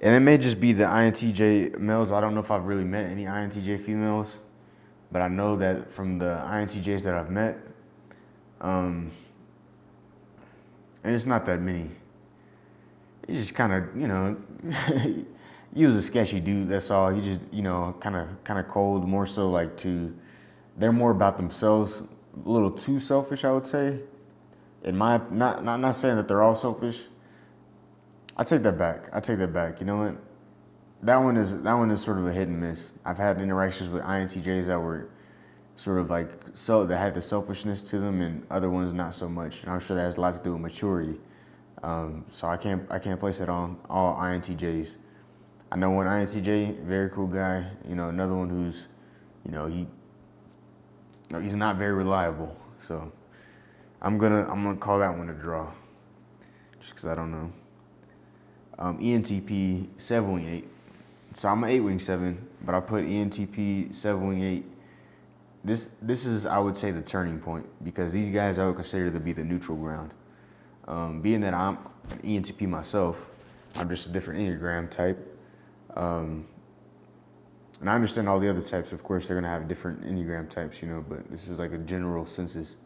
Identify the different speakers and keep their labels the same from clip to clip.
Speaker 1: And it may just be the INTJ males. I don't know if I've really met any INTJ females, but I know that from the INTJs that I've met, um, and it's not that many. It's just kind of, he was a sketchy dude. That's all. He just, kind of cold. More so like they're more about themselves. A little too selfish, I would say. In my, not saying that they're all selfish. I take that back. I take that back. You know what? That one is sort of a hit and miss. I've had interactions with INTJs that were sort of like that had the selfishness to them, and other ones not so much. And I'm sure that has a lot to do with maturity. So I can't place it on all INTJs. I know one INTJ, very cool guy. Another one who's, he's not very reliable. So I'm gonna call that one a draw, just because I don't know. ENTP 7w8. So I'm an 8w7, but I put ENTP 7w8. This is, I would say, the turning point, because these guys I would consider to be the neutral ground. Being that I'm an ENTP myself, I'm just a different Enneagram type. And I understand all the other types. Of course, they're going to have different Enneagram types, but this is like a general census.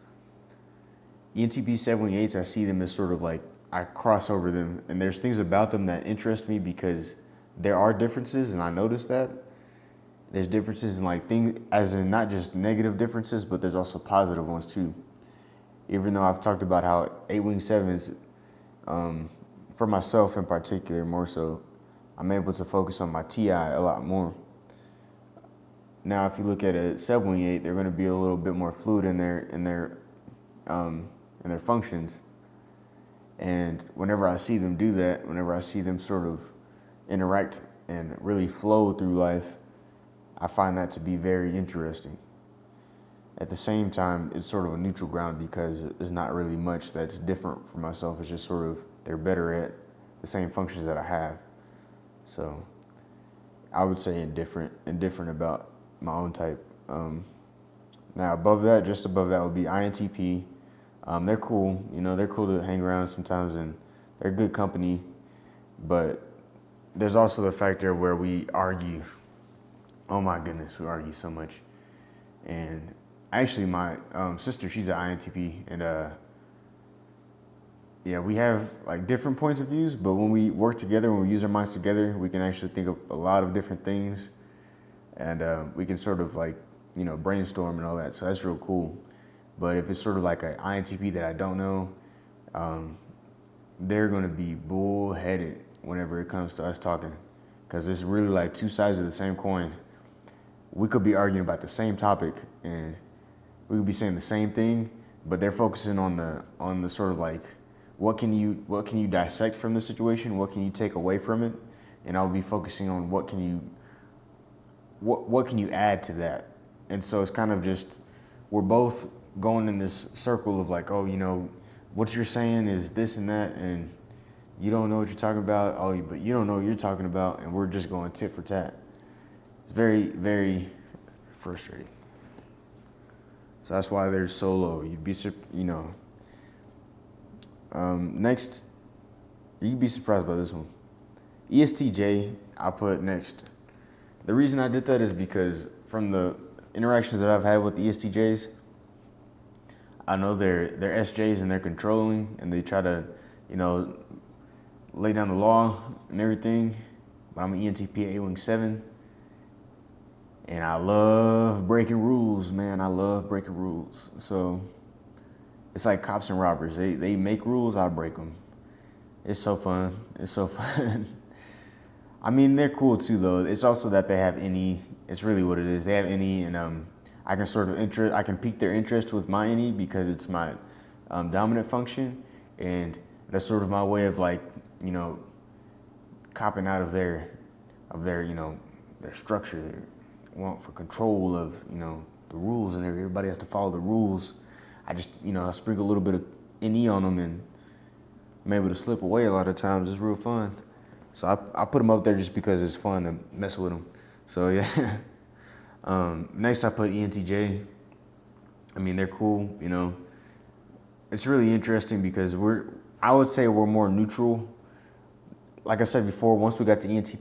Speaker 1: ENTP 7w8s, I see them as sort of like, I cross over them, and there's things about them that interest me because there are differences, and I noticed that. There's differences in like things, as in not just negative differences, but there's also positive ones too. Even though I've talked about how 8w7s, for myself in particular, more so, I'm able to focus on my TI a lot more. Now, if you look at a 7w8, they're going to be a little bit more fluid in their functions. And whenever I see them do that, whenever I see them sort of interact and really flow through life, I find that to be very interesting. At the same time, it's sort of a neutral ground because there's not really much that's different for myself. It's just sort of, they're better at the same functions that I have. So I would say indifferent about my own type. Now just above that would be INTP. They're cool, they're cool to hang around sometimes, and they're good company. But there's also the factor where we argue. Oh my goodness, we argue so much. And actually, my sister, she's an INTP, and yeah, we have like different points of views. But when we work together, when we use our minds together, we can actually think of a lot of different things, and we can sort of like brainstorm and all that. So that's real cool. But if it's sort of like an INTP that I don't know, they're going to be bullheaded whenever it comes to us talking, because it's really like two sides of the same coin. We could be arguing about the same topic, and we could be saying the same thing, but they're focusing on the sort of like, what can you dissect from the situation? What can you take away from it? And I'll be focusing on what can you add to that. And so it's kind of just, we're both going in this circle of like, oh, what you're saying is this and that, and you don't know what you're talking about. Oh, but you don't know what you're talking about, and we're just going tit for tat. It's very, very frustrating. So that's why they're so low. You'd be, next, you'd be surprised by this one. ESTJ, I put next. The reason I did that is because from the interactions that I've had with the ESTJs, I know they're SJs and they're controlling, and they try to, lay down the law and everything. But I'm an ENTP 8w7, and I love breaking rules, man. I love breaking rules. So it's like cops and robbers. They make rules, I break them. It's so fun. It's so fun. I mean, they're cool too, though. It's also that they have any. It's really what it is. They have any, and I can sort of I can pique their interest with my any because it's my dominant function, and that's sort of my way of like, copping out of their their structure. They want for control of the rules, and everybody has to follow the rules. I just I sprinkle a little bit of NE on them, and I'm able to slip away a lot of times. It's real fun. So I put them up there just because it's fun to mess with them. So yeah. Next I put ENTJ. I mean, they're cool. It's really interesting because I would say we're more neutral like I said before, once we got to ENTP